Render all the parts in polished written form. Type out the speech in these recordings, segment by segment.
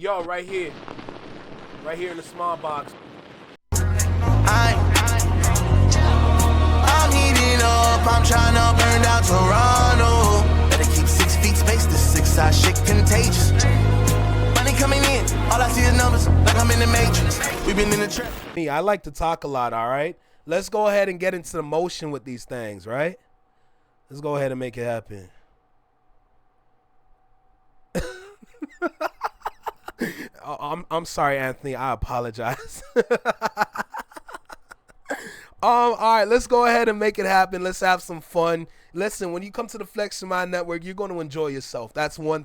Yo, right here in the small box. I'm heating up, I'm trying to burn down Toronto. Better keep 6 feet space, this 6-side shit contagious. Money coming in, all I see is numbers, like I'm in the Matrix. We've been in the trap. Me, I like to talk a lot, all right? Let's go ahead and get into the motion with these things, right? Let's go ahead and make it happen. I'm sorry, Anthony. I apologize. All right, let's go ahead and make it happen. Let's have some fun. Listen, when you come to the Flex Your Mind Network, you're going to enjoy yourself. That's one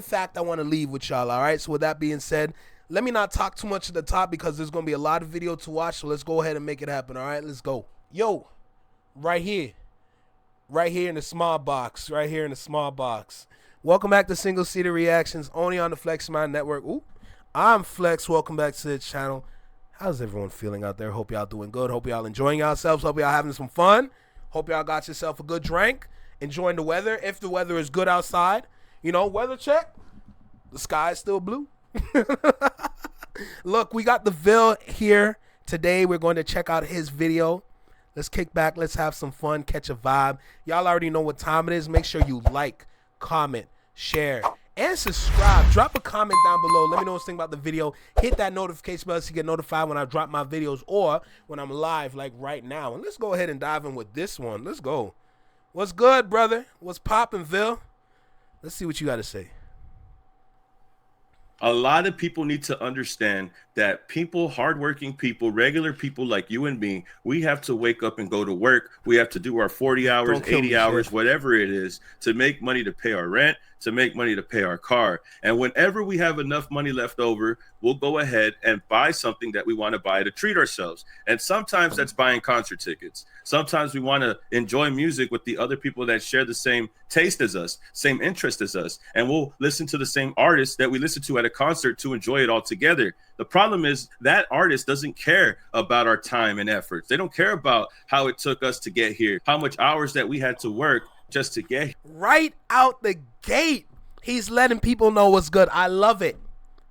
fact I want to leave with y'all, all right? So with that being said, let me not talk too much at the top because there's going to be a lot of video to watch. So let's go ahead and make it happen, all right? Let's go. Yo, right here in the small box, Welcome back to Single Seater Reactions, only on the Flex Your Mind Network. Ooh, I'm Flex. Welcome back to the channel. How's everyone feeling out there? Hope y'all doing good. Hope y'all enjoying yourselves. Hope y'all having some fun. Hope y'all got yourself a good drink. Enjoying the weather. If the weather is good outside, weather check. The sky is still blue. Look, we got the Ville here today. We're going to check out his video. Let's kick back. Let's have some fun. Catch a vibe. Y'all already know what time it is. Make sure you like, comment, share, and subscribe. Drop a comment down below. Let me know what you think about the video. Hit that notification bell so you get notified when I drop my videos or when I'm live like right now. And let's go ahead and dive in with this one. Let's go. What's good, brother? What's poppin', Ville? Let's see what you got to say. A lot of people need to understand that people, hardworking people, regular people like you and me, we have to wake up and go to work. We have to do our 40 hours, 80 hours, whatever it is, to make money to pay our rent, to make money to pay our car. And whenever we have enough money left over, we'll go ahead and buy something that we want to buy to treat ourselves. And sometimes that's buying concert tickets. Sometimes we want to enjoy music with the other people that share the same taste as us, same interest as us. And we'll listen to the same artist that we listen to at a concert to enjoy it all together. The problem is that artist doesn't care about our time and efforts. They don't care about how it took us to get here, how much hours that we had to work just to get here. Right out the gate, he's letting people know what's good. I love it.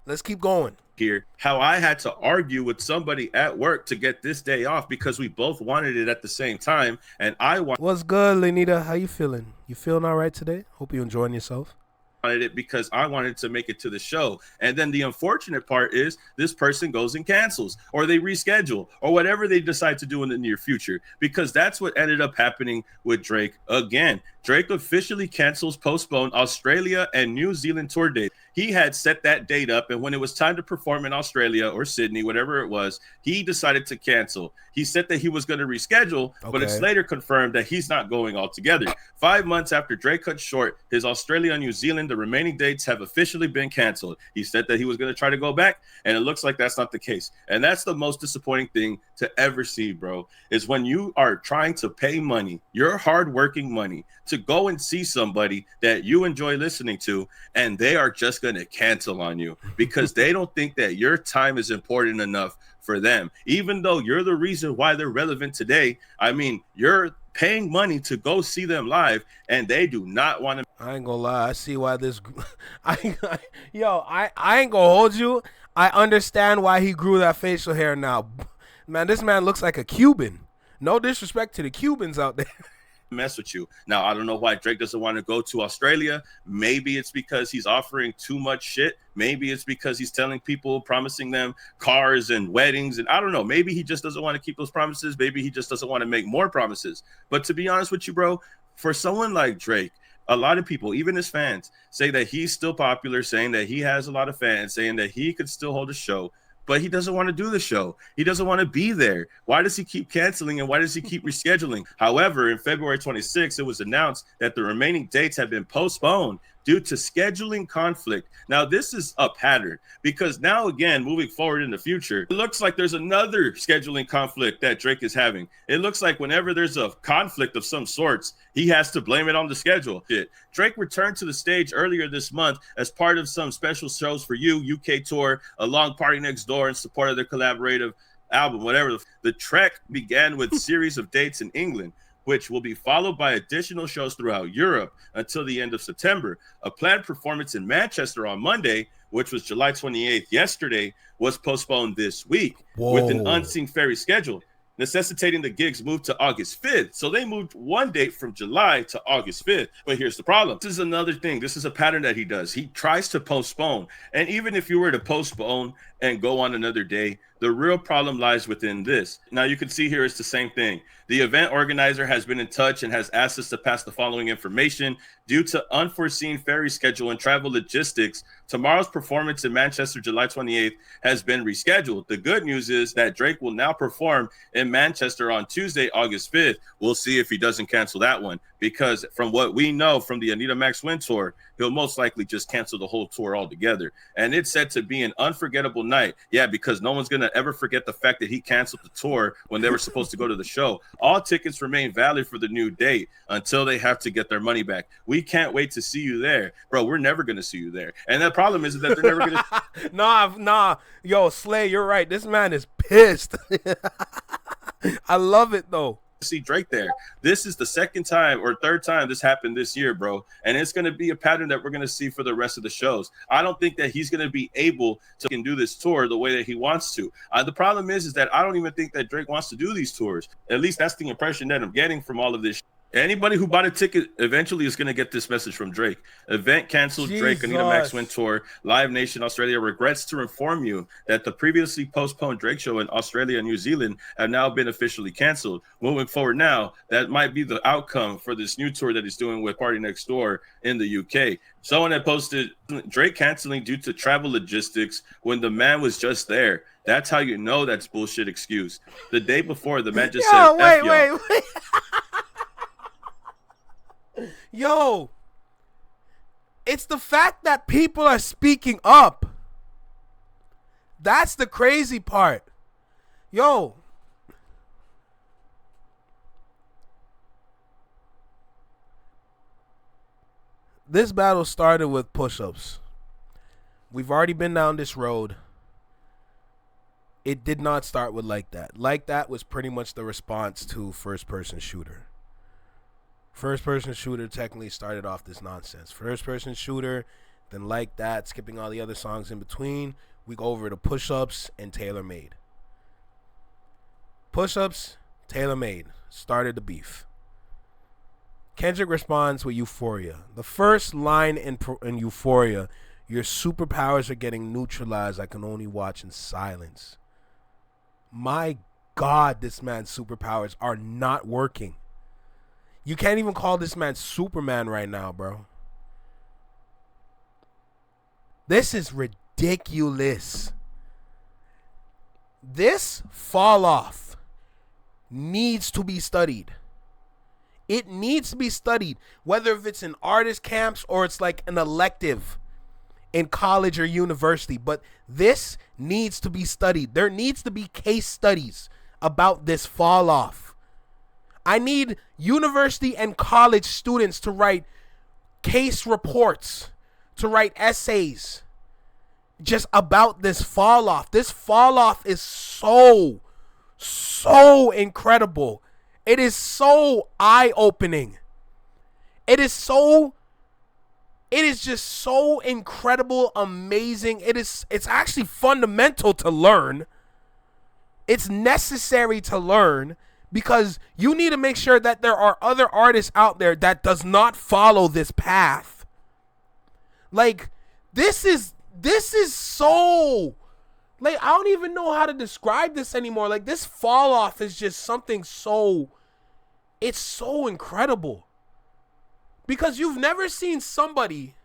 Let's keep going. Here, how I had to argue with somebody at work to get this day off because we both wanted it at the same time, and I wanted. What's good, Lenita? How you feeling? You feeling all right today? Hope you're enjoying yourself. It because I wanted to make it to the show. And then the unfortunate part is this person goes and cancels, or they reschedule, or whatever they decide to do in the near future, because that's what ended up happening with Drake again. Drake officially postponed Australia and New Zealand tour date. He had set that date up, and when it was time to perform in Australia or Sydney, whatever it was, he decided to cancel. He said that he was going to reschedule, but it's later confirmed that he's not going altogether. 5 months after Drake cut short his Australia and New Zealand, the remaining dates have officially been canceled. He said that he was going to try to go back, and it looks like that's not the case. And that's the most disappointing thing to ever see, bro, is when you are trying to pay money, your hardworking money, to go and see somebody that you enjoy listening to, and they are just going to cancel on you because they don't think that your time is important enough for them, even though you're the reason why they're relevant today. I mean, you're paying money to go see them live, and they do not want to. I ain't gonna lie. I see why this. I ain't gonna hold you. I understand why he grew that facial hair now. Man, this man looks like a Cuban. No disrespect to the Cubans out there. Mess with you. Now, I don't know why Drake doesn't want to go to Australia. Maybe it's because he's offering too much shit. Maybe it's because he's telling people, promising them cars and weddings, and I don't know. Maybe he just doesn't want to keep those promises. Maybe he just doesn't want to make more promises. But to be honest with you, bro, for someone like Drake, a lot of people, even his fans, say that he's still popular, saying that he has a lot of fans, saying that he could still hold a show. But he doesn't want to do the show. He doesn't want to be there. Why does he keep canceling, and why does he keep rescheduling? However, in February 26th, it was announced that the remaining dates have been postponed due to scheduling conflict. Now, this is a pattern because now, again, moving forward in the future, it looks like there's another scheduling conflict that Drake is having. It looks like whenever there's a conflict of some sorts, he has to blame it on the schedule. Drake returned to the stage earlier this month as part of some special shows for You UK tour, along Party Next Door, in support of their collaborative album, whatever. The trek began with a series of dates in England, which will be followed by additional shows throughout Europe until the end of September. A planned performance in Manchester on Monday which was July 28th yesterday, was postponed this week with an Whoa. unseen ferry schedule, necessitating the gigs moved to August 5th. So they moved one date from July to August 5th. But here's the problem. This is another thing. This is a pattern that he does. He tries to postpone. And even if you were to postpone and go on another day, the real problem lies within this. Now you can see here it's the same thing. The event organizer has been in touch and has asked us to pass the following information. Due to unforeseen ferry schedule and travel logistics, tomorrow's performance in Manchester, July 28th, has been rescheduled. The good news is that Drake will now perform in Manchester on Tuesday, August 5th. We'll see if he doesn't cancel that one, because from what we know from the Anita Max Win Tour, he'll most likely just cancel the whole tour altogether. And it's said to be an unforgettable night. Yeah, because no one's going to ever forget the fact that he canceled the tour when they were supposed to go to the show. All tickets remain valid for the new date until they have to get their money back. We can't wait to see you there. Bro, we're never going to see you there. And the problem is that they're never going to. Nah. Yo, Slay, you're right. This man is pissed. I love it, though. See Drake there. This is the second time or third time this happened this year, bro. And it's going to be a pattern that we're going to see for the rest of the shows. I don't think that he's going to be able to do this tour the way that he wants to. The problem is that I don't even think that Drake wants to do these tours. At least that's the impression that I'm getting from all of this. Anybody who bought a ticket eventually is going to get this message from Drake. Event canceled. Jesus. Drake, Anita Max Win Tour, Live Nation Australia regrets to inform you that the previously postponed Drake show in Australia and New Zealand have now been officially canceled. Moving forward now, that might be the outcome for this new tour that he's doing with Party Next Door in the UK. Someone had posted Drake canceling due to travel logistics when the man was just there. That's how you know that's bullshit excuse. The day before, the man just said, wait. Yo, it's the fact that people are speaking up. That's the crazy part. Yo, this battle started with push-ups. We've already been down this road. It did not start with Like That. Like That was pretty much the response to first-person shooter. First-person shooter technically started off this nonsense. First-person shooter, then Like That, skipping all the other songs in between. We go over to Push-Ups and Tailor Made. Push-Ups, Tailor Made started the beef. Kendrick responds with Euphoria. The first line in Euphoria, your superpowers are getting neutralized. I can only watch in silence. My God, this man's superpowers are not working. You can't even call this man Superman right now, bro. This is ridiculous. This fall off needs to be studied. It needs to be studied, whether if it's in artist camps or it's like an elective in college or university. But this needs to be studied. There needs to be case studies about this fall off. I need university and college students to write case reports, to write essays just about this fall off. This fall off is so incredible. It is so eye-opening. It is just so incredible, amazing. It's actually fundamental to learn. It's necessary to learn. Because you need to make sure that there are other artists out there that does not follow this path. Like, this is so, like, I don't even know how to describe this anymore. Like, this fall off is just something it's so incredible. Because you've never seen somebody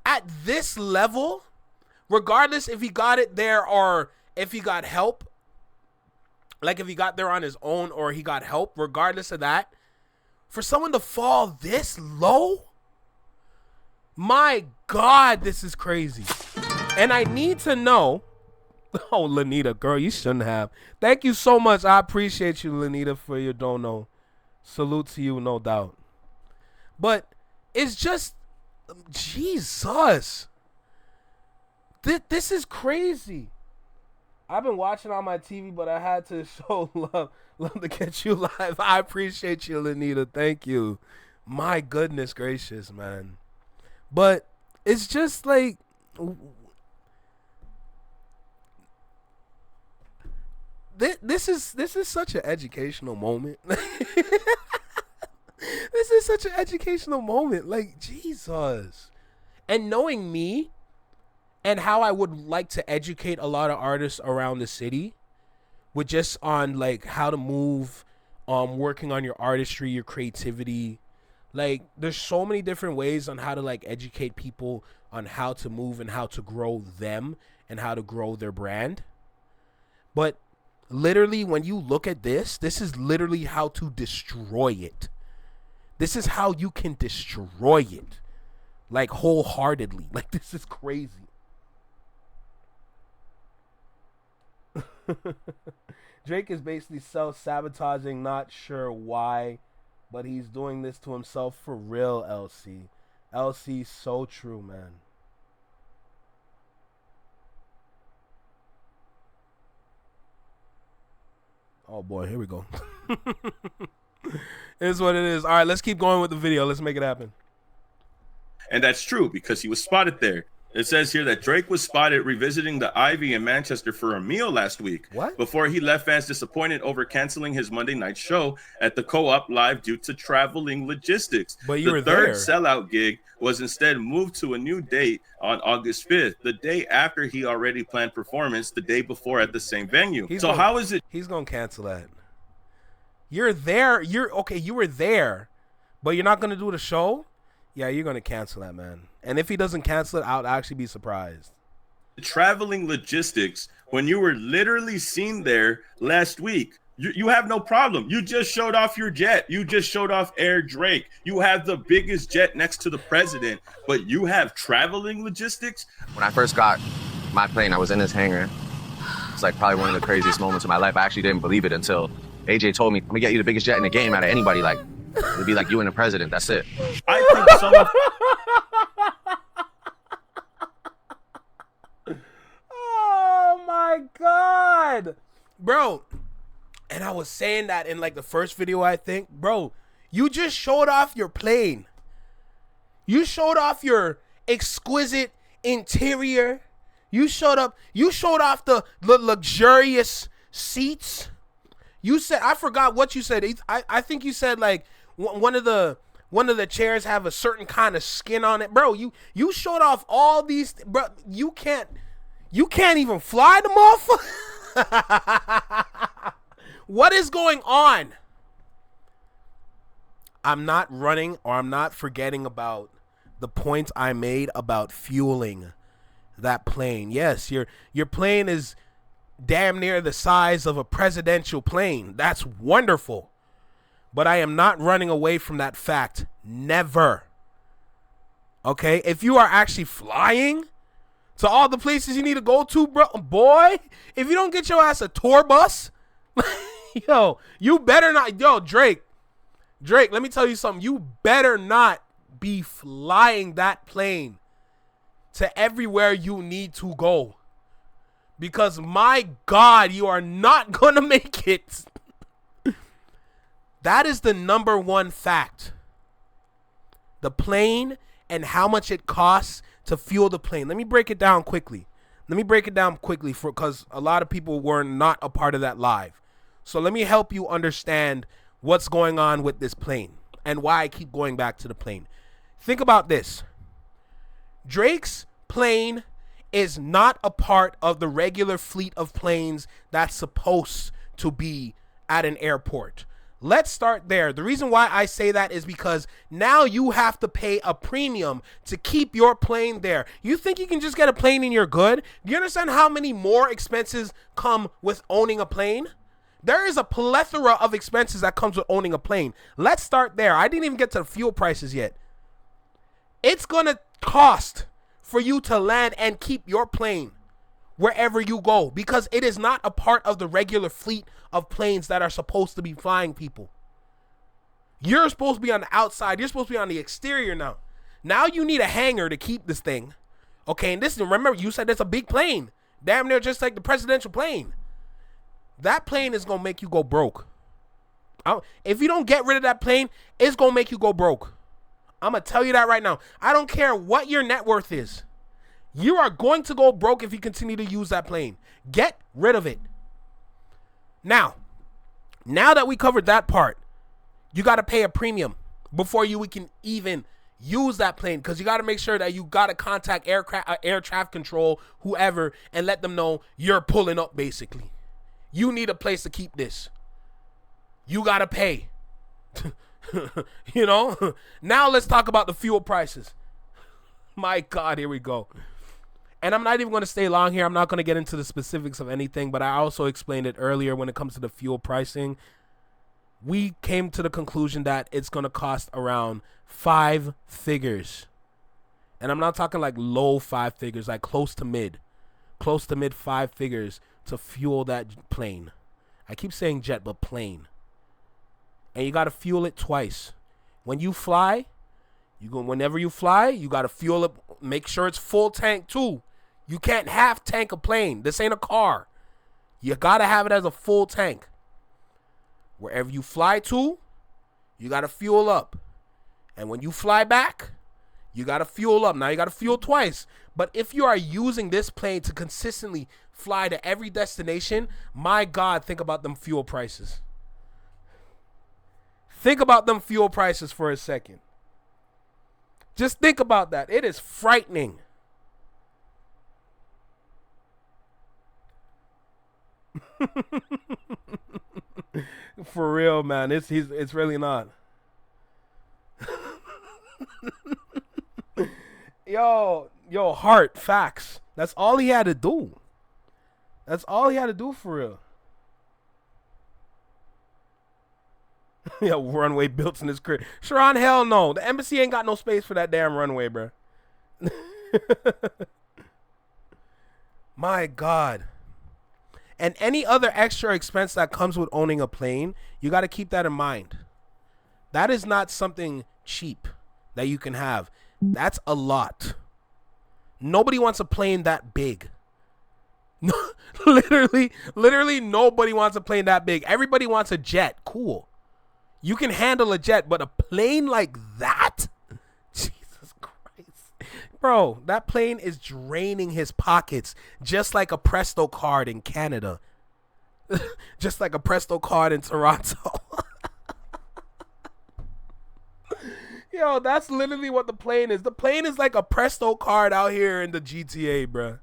at this level, regardless if he got it there or if he got help. Like if he got there on his own or he got help, regardless of that, for someone to fall this low, my God, this is crazy. And I need to know, oh, Lanita, girl, you shouldn't have. Thank you so much. I appreciate you, Lanita, for your don't know. Salute to you, no doubt. But it's just, Jesus. This is crazy. I've been watching on my TV, but I had to show love to catch you live. I appreciate you, Lanita. Thank you. My goodness gracious, man. But it's just like, This is such an educational moment. This is such an educational moment. Like, Jesus. And knowing me and how I would like to educate a lot of artists around the city with just on like how to move, working on your artistry, your creativity. Like, there's so many different ways on how to like educate people on how to move and how to grow them and how to grow their brand. But literally, when you look at this is literally how to destroy it. This is how you can destroy it. Like, wholeheartedly. Like, this is crazy. Drake is basically self-sabotaging, not sure why, but he's doing this to himself for real, LC. LC, so true, man. Oh boy, here we go. It is what it is. All right, let's keep going with the video. Let's make it happen. And that's true because he was spotted there. It says here that Drake was spotted revisiting the Ivy in Manchester for a meal last week. What? Before he left fans disappointed over canceling his Monday night show at the Co-op Live due to traveling logistics. But you were there. The there. third sellout gig was instead moved to a new date on August 5th, the day after he already planned performance the day before at the same venue. How is it? He's going to cancel that. You're there. You were there, but you're not going to do the show? Yeah, you're going to cancel that, man. And if he doesn't cancel it, I'll actually be surprised. Traveling logistics when you were literally seen there last week. You have no problem. You just showed off your jet. You just showed off Air Drake. You have the biggest jet next to the president, but you have traveling logistics? When I first got my plane, I was in this hangar. It's like probably one of the craziest moments of my life. I actually didn't believe it until AJ told me, I'm gonna get you the biggest jet in the game out of anybody. Like, it'd be like you and the president. That's it. I think some Oh my God, bro. And I was saying that in like the first video, I think, bro, you just showed off your plane. You showed off your exquisite interior. You showed off the luxurious seats. You said, I forgot what you said. I think you said like one of the chairs have a certain kind of skin on it, bro. You showed off all these, bro. You can't even fly them off. What is going on? I'm not running or I'm not forgetting about the point I made about fueling that plane. Yes, your plane is damn near the size of a presidential plane. That's wonderful. But I am not running away from that fact. Never. Okay? If you are actually flying to all the places you need to go to, bro, boy, if you don't get your ass a tour bus, yo, you better not. Yo, Drake, let me tell you something. You better not be flying that plane to everywhere you need to go. Because, my God, you are not going to make it. That is the number one fact. The plane and how much it costs to fuel the plane. Let me break it down quickly. Because a lot of people were not a part of that live. So let me help you understand what's going on with this plane and why I keep going back to the plane. Think about this. Drake's plane is not a part of the regular fleet of planes that's supposed to be at an airport. Let's start there. The reason why I say that is because now you have to pay a premium to keep your plane there. You think you can just get a plane and you're good? Do you understand how many more expenses come with owning a plane? There is a plethora of expenses that comes with owning a plane. Let's start there. I didn't even get to the fuel prices yet. It's going to cost for you to land and keep your plane wherever you go because it is not a part of the regular fleet of planes that are supposed to be flying people. You're supposed to be on the outside. You're supposed to be on the exterior now. Now you need a hangar to keep this thing. Okay, and this, remember, you said it's a big plane. Damn near just like the presidential plane. That plane is going to make you go broke. If you don't get rid of that plane, it's going to make you go broke. I'm going to tell you that right now. I don't care what your net worth is. You are going to go broke if you continue to use that plane. Get rid of it. Now that we covered that part, you got to pay a premium before we can even use that plane, because you got to make sure that you got to contact air traffic control, whoever, and let them know you're pulling up, basically. You need a place to keep this. You got to pay. You know? Now let's talk about the fuel prices. My God, here we go. And I'm not even going to stay long here. I'm not going to get into the specifics of anything, but I also explained it earlier when it comes to the fuel pricing. We came to the conclusion that it's going to cost around 5 figures. And I'm not talking like low 5 figures, like close to mid 5 figures to fuel that plane. I keep saying jet, but plane. And you got to fuel it twice. When you fly, whenever you fly, you got to fuel it. Make sure it's full tank too. You can't half tank a plane. This ain't a car. You got to have it as a full tank. Wherever you fly to, you got to fuel up. And when you fly back, you got to fuel up. Now you got to fuel twice. But if you are using this plane to consistently fly to every destination, my God, think about them fuel prices. Think about them fuel prices for a second. Just think about that. It is frightening. For real, man. It's really not. Yo, Hart, facts. That's all he had to do. That's all he had to do, for real. Yo, runway built in his crib. Sharon, hell no. The embassy ain't got no space for that damn runway, bro. My God. And any other extra expense that comes with owning a plane, you got to keep that in mind. That is not something cheap that you can have. That's a lot. Nobody wants a plane that big. No, literally nobody wants a plane that big. Everybody wants a jet. Cool. You can handle a jet, but a plane like that? Jesus Christ. Bro, that plane is draining his pockets just like a Presto card in Canada. Just like a Presto card in Toronto. Yo, that's literally what the plane is. The plane is like a Presto card out here in the GTA, bro.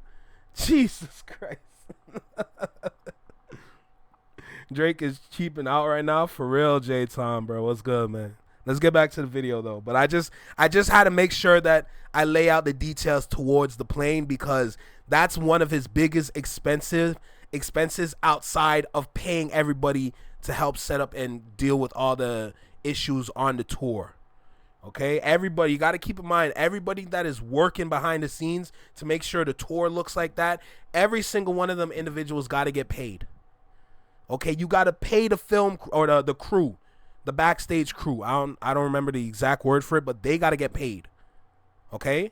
Jesus Christ. Drake is cheaping out right now. For real, J-Tom, bro. What's good, man? Let's get back to the video, though. But I just had to make sure that I lay out the details towards the plane, because that's one of his biggest expenses outside of paying everybody to help set up and deal with all the issues on the tour. Okay? Everybody, you got to keep in mind, everybody that is working behind the scenes to make sure the tour looks like that, every single one of them individuals got to get paid. Okay, you got to pay the film or the crew, the backstage crew. I don't remember the exact word for it, but they got to get paid. Okay?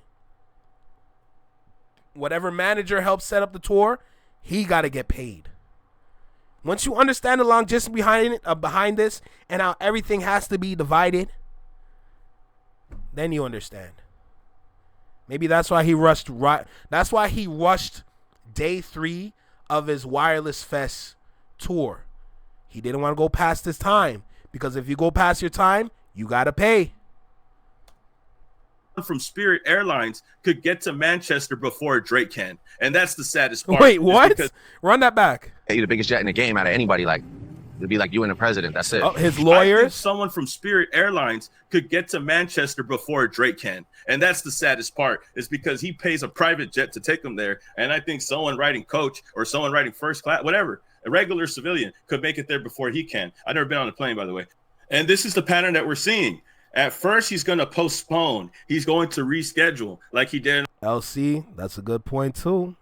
Whatever manager helps set up the tour, he got to get paid. Once you understand the logistics behind this and how everything has to be divided, then you understand. Maybe that's why he rushed. That's why he rushed day 3 of his Wireless Fest tour. He didn't want to go past his time, because if you go past your time, you got to pay. From Spirit Airlines could get to Manchester before Drake can, and that's the saddest part. Wait, what? Run that back. Hey, the biggest jet in the game out of anybody. Like, it'd be like you and the president. That's it. Oh, his I think lawyers. someone from Spirit Airlines could get to Manchester before Drake can, and that's the saddest part, is because he pays a private jet to take him there, and I think someone riding coach or someone riding first class, whatever, a regular civilian could make it there before he can. I've never been on a plane, by the way. And this is the pattern that we're seeing. At first, he's going to postpone. He's going to reschedule like he did in LC, that's a good point too.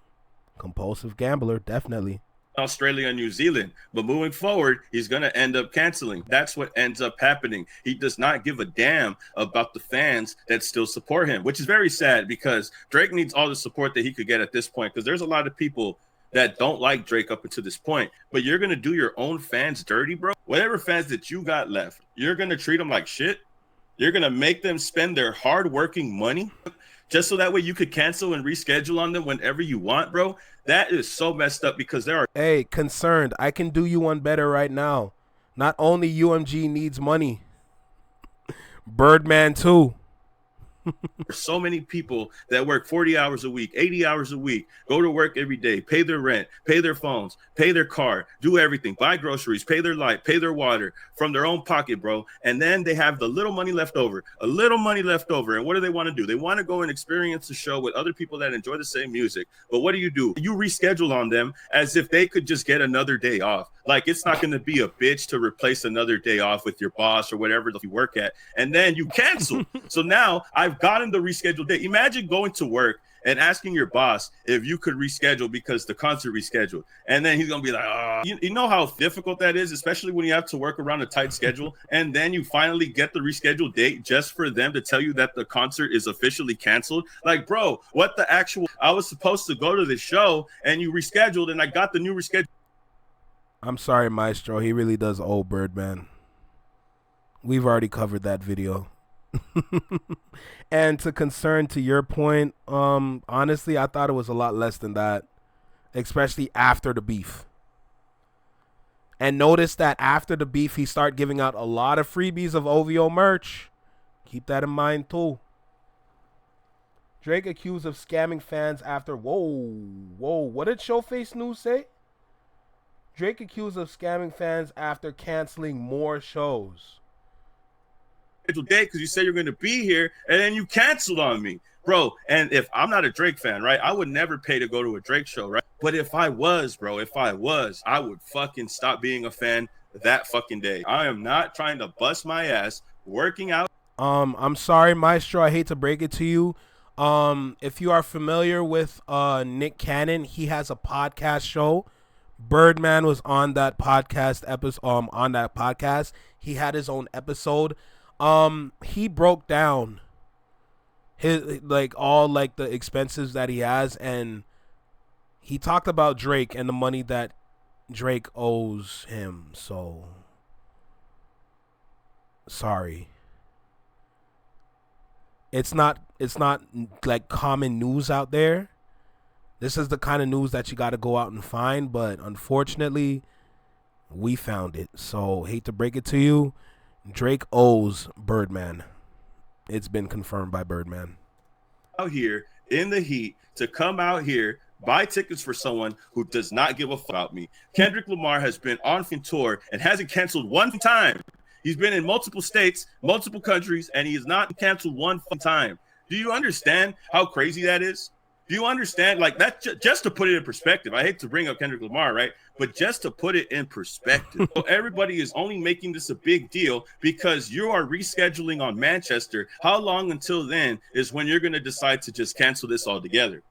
Compulsive gambler, definitely. Australia and New Zealand. But moving forward, he's going to end up canceling. That's what ends up happening. He does not give a damn about the fans that still support him, which is very sad, because Drake needs all the support that he could get at this point, because there's a lot of people that don't like Drake up until this point. But you're going to do your own fans dirty, bro. Whatever fans that you got left, you're going to treat them like shit. You're going to make them spend their hard-working money just so that way you could cancel and reschedule on them whenever you want, bro. That is so messed up because there are Hey, concerned. I can do you one better right now. Not only UMG needs money, Birdman too. so many people that work 40 hours a week, 80 hours a week, go to work every day, pay their rent, pay their phones, pay their car, do everything, buy groceries, pay their light, pay their water from their own pocket, bro. And then they have the little money left over, a little money left over. And what do they want to do? They want to go and experience a show with other people that enjoy the same music. But what do? You reschedule on them as if they could just get another day off. Like, it's not going to be a bitch to replace another day off with your boss or whatever you work at. And then you cancel. So now I've gotten the rescheduled day. Imagine going to work and asking your boss if you could reschedule because the concert rescheduled. And then he's going to be like, oh. You know how difficult that is, especially when you have to work around a tight schedule. And then you finally get the rescheduled date just for them to tell you that the concert is officially canceled. Like, bro, what the actual, I was supposed to go to the show and you rescheduled and I got the new reschedule. I'm sorry, Maestro. He really does owe Birdman. We've already covered that video. And to your point, honestly, I thought it was a lot less than that, especially after the beef. And notice that after the beef, he started giving out a lot of freebies of OVO merch. Keep that in mind, too. Drake accused of scamming fans after... Whoa. What did Showface News say? Drake accused of scamming fans after canceling more shows. Day because you said you're going to be here and then you canceled on me, bro. And if I'm not a Drake fan, right, I would never pay to go to a Drake show, right? But if I was, bro, I would fucking stop being a fan that fucking day. I am not trying to bust my ass working out. I'm sorry, Maestro, I hate to break it to you. If you are familiar with Nick Cannon, he has a podcast show. Birdman was on that podcast episode. He had his own episode. He broke down his all the expenses that he has, and he talked about Drake and the money that Drake owes him. So sorry. It's not like common news out there. This is the kind of news that you got to go out and find, but unfortunately, we found it. So, hate to break it to you, Drake owes Birdman. It's been confirmed by Birdman. Out here in the heat to come out here, buy tickets for someone who does not give a fuck about me. Kendrick Lamar has been on tour and hasn't canceled one time. He's been in multiple states, multiple countries, and he has not canceled one time. Do you understand how crazy that is? Do you understand? Like, that just to put it in perspective. I hate to bring up Kendrick Lamar, right? But just to put it in perspective. So everybody is only making this a big deal because you are rescheduling on Manchester. How long until then is when you're going to decide to just cancel this altogether?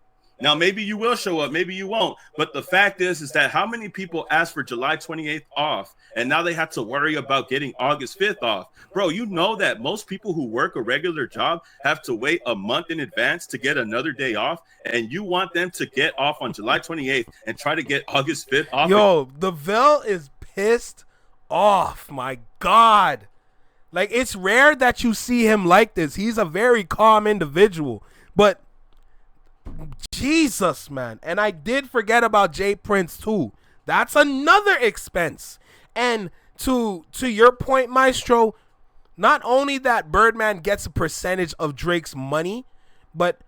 Now, maybe you will show up, maybe you won't. But the fact is that how many people asked for July 28th off, and now they have to worry about getting August 5th off? Bro, you know that most people who work a regular job have to wait a month in advance to get another day off, and you want them to get off on July 28th and try to get August 5th off? Yo, the Vel is pissed off. My God. Like, it's rare that you see him like this. He's a very calm individual. But Jesus, man. And I did forget about Jay Prince too. That's another expense. And to your point, Maestro, not only that Birdman gets a percentage of Drake's money, but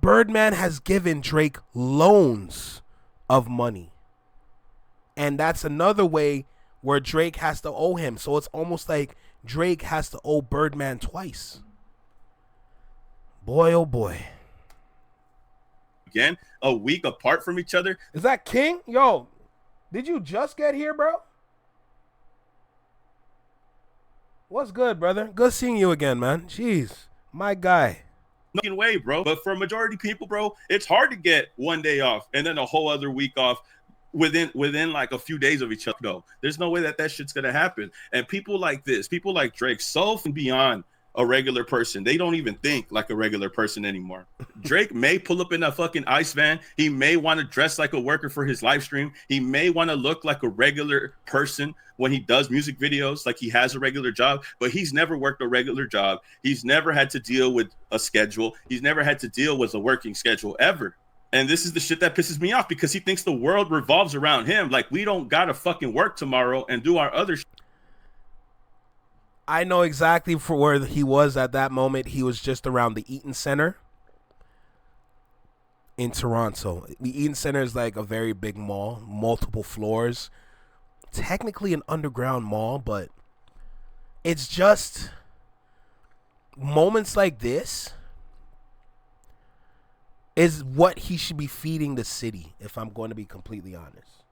Birdman has given Drake loans of money. And that's another way where Drake has to owe him. So it's almost like Drake has to owe Birdman twice. Boy, oh boy. Again, a week apart from each other. Is that King? Yo, did you just get here, bro? What's good, brother? Good seeing you again, man. Jeez, my guy. No way, bro. But for a majority of people, bro, it's hard to get one day off and then a whole other week off within like a few days of each other. No, there's no way that shit's gonna happen. And people like this, people like Drake, so beyond a regular person. They don't even think like a regular person anymore. Drake may pull up in a fucking ice van. He may want to dress like a worker for his live stream. He may want to look like a regular person when he does music videos, like he has a regular job, but he's never worked a regular job. He's never had to deal with a schedule. He's never had to deal with a working schedule ever. And this is the shit that pisses me off, because he thinks the world revolves around him. Like, we don't gotta fucking work tomorrow and do our other shit. I know exactly for where he was at that moment. He was just around the Eaton Center in Toronto. The Eaton Center is like a very big mall, multiple floors. Technically an underground mall, but it's just moments like this is what he should be feeding the city, if I'm going to be completely honest.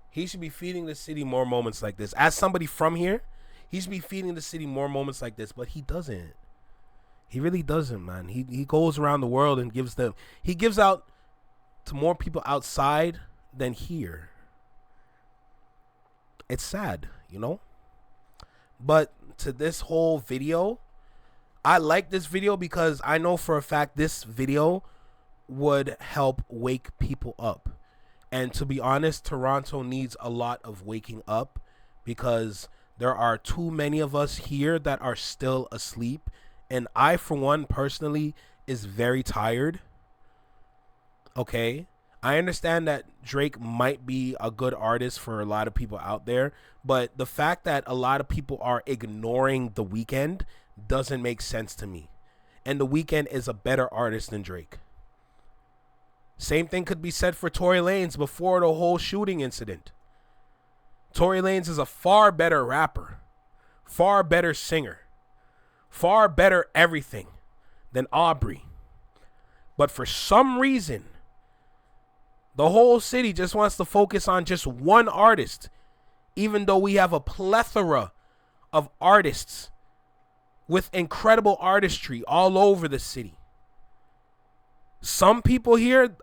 He should be feeding the city more moments like this. As somebody from here, he should be feeding the city more moments like this, but he doesn't. He really doesn't, man. He goes around the world and he gives out to more people outside than here. It's sad, you know? But to this whole video, I like this video because I know for a fact this video would help wake people up. And to be honest, Toronto needs a lot of waking up, because there are too many of us here that are still asleep. And I, for one, personally, is very tired. Okay? I understand that Drake might be a good artist for a lot of people out there, but the fact that a lot of people are ignoring The Weeknd doesn't make sense to me. And The Weeknd is a better artist than Drake. Same thing could be said for Tory Lanez before the whole shooting incident. Tory Lanez is a far better rapper, far better singer, far better everything than Aubrey. But for some reason, the whole city just wants to focus on just one artist, even though we have a plethora of artists with incredible artistry all over the city. Some people here,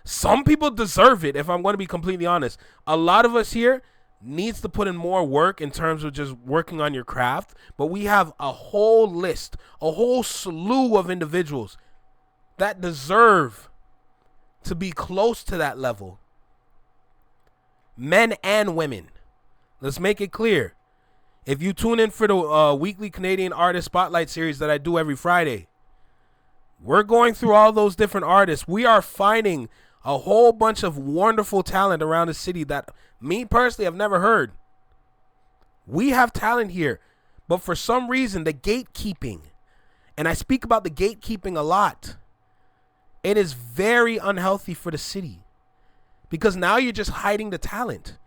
some people deserve it, if I'm going to be completely honest. A lot of us here needs to put in more work in terms of just working on your craft, but we have a whole list, a whole slew of individuals that deserve to be close to that level. Men and women. Let's make it clear. If you tune in for the weekly Canadian Artist Spotlight series that I do every Friday, we're going through all those different artists. We are finding a whole bunch of wonderful talent around the city that me personally I've never heard. We have talent here, but for some reason the gatekeeping, and I speak about the gatekeeping a lot, it is very unhealthy for the city, because now you're just hiding the talent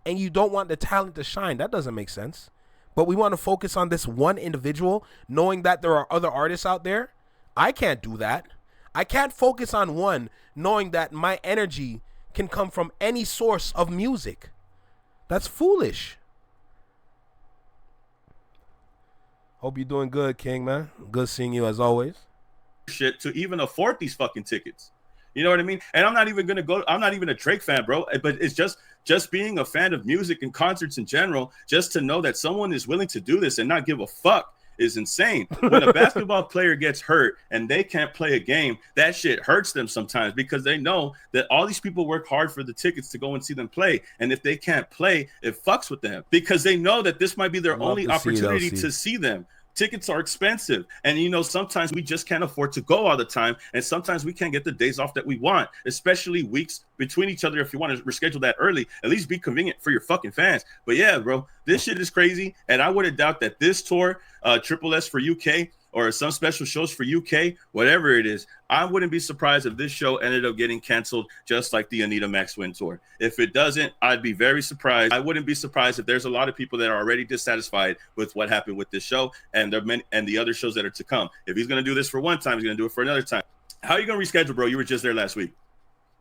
and you don't want the talent to shine. That doesn't make sense. But we want to focus on this one individual, knowing that there are other artists out there. I can't do that. I can't focus on one knowing that my energy can come from any source of music. That's foolish. Hope you're doing good, King, man. Good seeing you as always. Shit to even afford these fucking tickets. You know what I mean? And I'm not even gonna go. I'm not even a Drake fan, bro. But it's just being a fan of music and concerts in general. Just to know that someone is willing to do this and not give a fuck is insane. When a basketball player gets hurt and they can't play a game, that shit hurts them sometimes, because they know that all these people work hard for the tickets to go and see them play. And if they can't play, it fucks with them, because they know that this might be their only opportunity to see them. Tickets are expensive. And, you know, sometimes we just can't afford to go all the time. And sometimes we can't get the days off that we want, especially weeks between each other. If you want to reschedule that early, at least be convenient for your fucking fans. But yeah, bro, this shit is crazy. And I wouldn't doubt that this tour, Triple S for UK, or some special shows for UK, whatever it is, I wouldn't be surprised if this show ended up getting canceled, just like the Anita Maxwell tour. If it doesn't, I'd be very surprised. I wouldn't be surprised if there's a lot of people that are already dissatisfied with what happened with this show and the other shows that are to come. If he's going to do this for one time, he's going to do it for another time. How are you going to reschedule, bro? You were just there last week.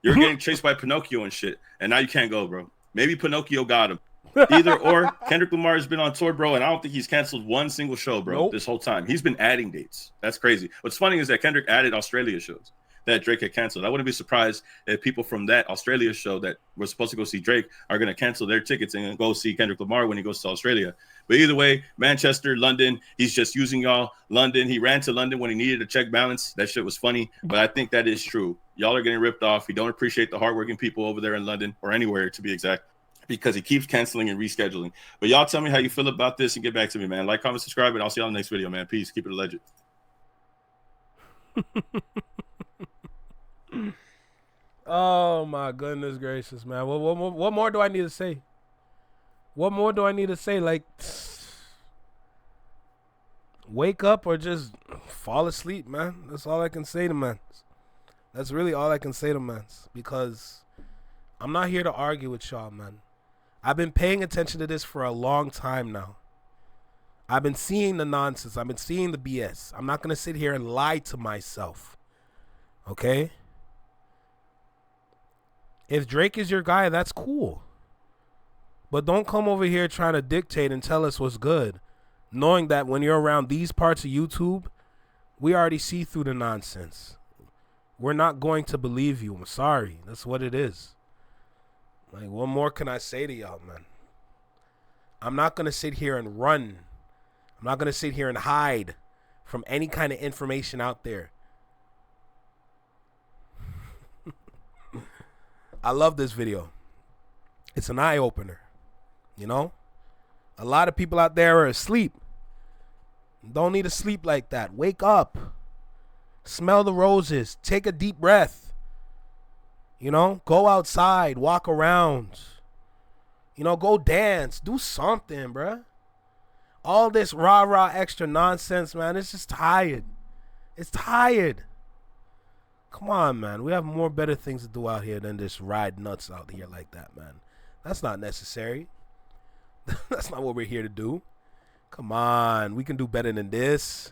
You're getting chased by Pinocchio and shit, and now you can't go, bro. Maybe Pinocchio got him. Either or. Kendrick Lamar has been on tour, bro, and I don't think he's canceled one single show, bro, this whole time. He's been adding dates. That's crazy. What's funny is that Kendrick added Australia shows. that Drake had canceled. I wouldn't be surprised if people from that Australia show that were supposed to go see Drake are going to cancel their tickets and go see Kendrick Lamar when he goes to Australia. But either way, Manchester, London, he's just using y'all. London, he ran to London when he needed a check balance. That shit was funny, but I think that is true. Y'all are getting ripped off. You don't appreciate the hardworking people over there in London, or anywhere to be exact, because he keeps canceling and rescheduling. But y'all tell me how you feel about this and get back to me, man. Like, comment, subscribe, and I'll see y'all in the next video, man. Peace. Keep it a legend. Oh my goodness gracious, man. What more do I need to say? What more do I need to say? Like, wake up or just fall asleep, man. That's all I can say to man. That's really all I can say to man, because I'm not here to argue with y'all, man. I've been paying attention to this for a long time now. I've been seeing the nonsense. I've been seeing the BS. I'm not going to sit here and lie to myself. Okay? If Drake is your guy, that's cool. But don't come over here trying to dictate and tell us what's good, knowing that when you're around these parts of YouTube, we already see through the nonsense. We're not going to believe you. I'm sorry. That's what it is. Like, what more can I say to y'all, man? I'm not going to sit here and run. I'm not going to sit here and hide from any kind of information out there. I love this video. It's an eye-opener. You know? A lot of people out there are asleep. Don't need to sleep like that. Wake up. Smell the roses. Take a deep breath. You know? Go outside. Walk around. You know, go dance. Do something, bruh. All this rah-rah extra nonsense, man, it's just tired. It's tired. Come on, man. We have more better things to do out here than just ride nuts out here like that, man. That's not necessary. That's not what we're here to do. Come on. We can do better than this.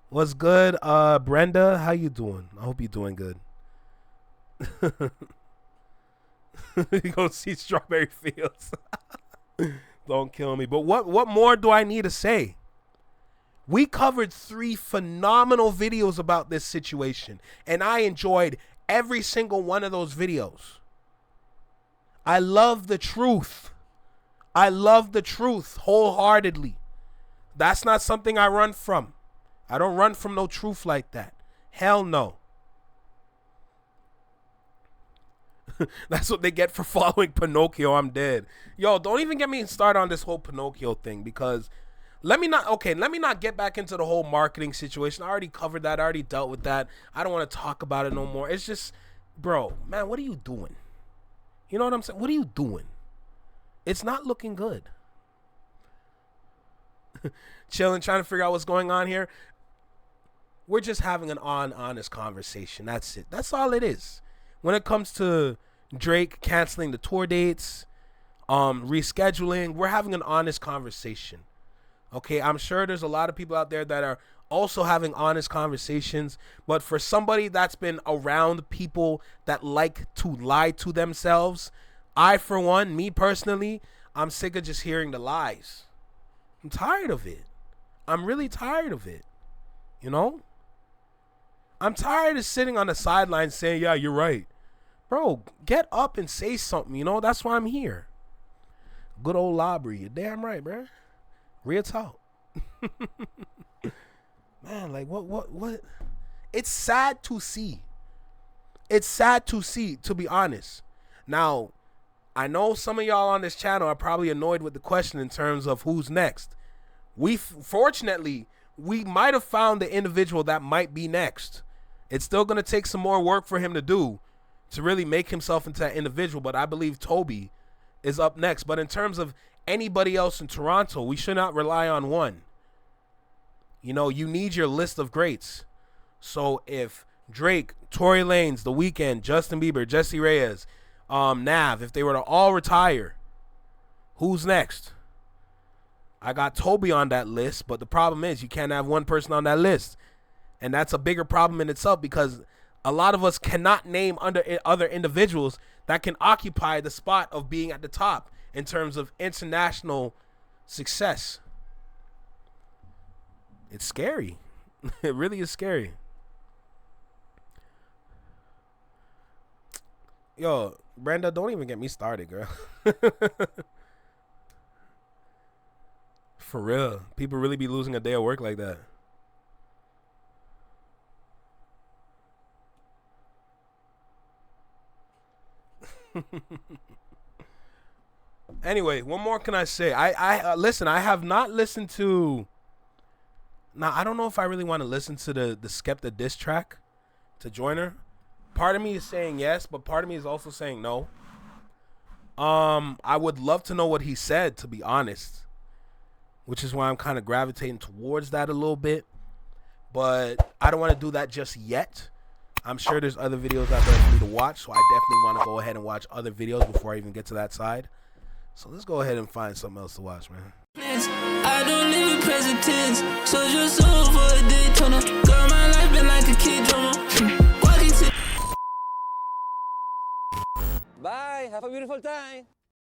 What's good? Brenda, how you doing? I hope you're doing good. You go see Strawberry Fields. Don't kill me. But what more do I need to say? We covered 3 phenomenal videos about this situation, and I enjoyed every single one of those videos. I love the truth. I love the truth wholeheartedly. That's not something I run from. I don't run from no truth like that. Hell no. That's what they get for following Pinocchio. I'm dead. Yo, don't even get me started on this whole Pinocchio thing, because let me not get back into the whole marketing situation. I already covered that. I already dealt with that. I don't want to talk about it no more. It's just, bro, man, what are you doing? You know what I'm saying? What are you doing? It's not looking good. Chilling, trying to figure out what's going on here. We're just having an honest conversation. That's it. That's all it is. When it comes to Drake canceling the tour dates, rescheduling, we're having an honest conversation. Okay, I'm sure there's a lot of people out there that are also having honest conversations, but for somebody that's been around people that like to lie to themselves, I, for one, me personally, I'm sick of just hearing the lies. I'm tired of it. I'm really tired of it. You know? I'm tired of sitting on the sidelines saying, yeah, you're right. Bro, get up and say something, you know? That's why I'm here. Good old Labry. You're damn right, bro. Real talk. Man, like, what? It's sad to see. It's sad to see, to be honest. Now, I know some of y'all on this channel are probably annoyed with the question in terms of who's next. Fortunately, we might have found the individual that might be next. It's still going to take some more work for him to do to really make himself into that individual, but I believe Toby is up next. But in terms of anybody else in Toronto, we should not rely on one. You know, you need your list of greats. So if Drake, Tory Lanez, The Weeknd, Justin Bieber, Jesse Reyes, Nav, if they were to all retire, who's next? I got Toby on that list, but the problem is you can't have one person on that list. And that's a bigger problem in itself, because a lot of us cannot name other individuals that can occupy the spot of being at the top in terms of international success. It's scary. It really is scary. Yo, Brenda, don't even get me started, girl. For real. People really be losing a day of work like that. Anyway, what more can I say? I listen, I have not listened to. Now, I don't know if I really want to listen to the Skepta diss track to Joyner. Part of me is saying yes, but part of me is also saying no. I would love to know what he said, to be honest, which is why I'm kind of gravitating towards that a little bit. But I don't want to do that just yet. I'm sure there's other videos out there for me to watch, so I definitely want to go ahead and watch other videos before I even get to that side. So let's go ahead and find something else to watch, man. I don't live in present tense, so just over a Daytona. Girl, my life been like a kid drama. Walking to. Bye, have a beautiful time.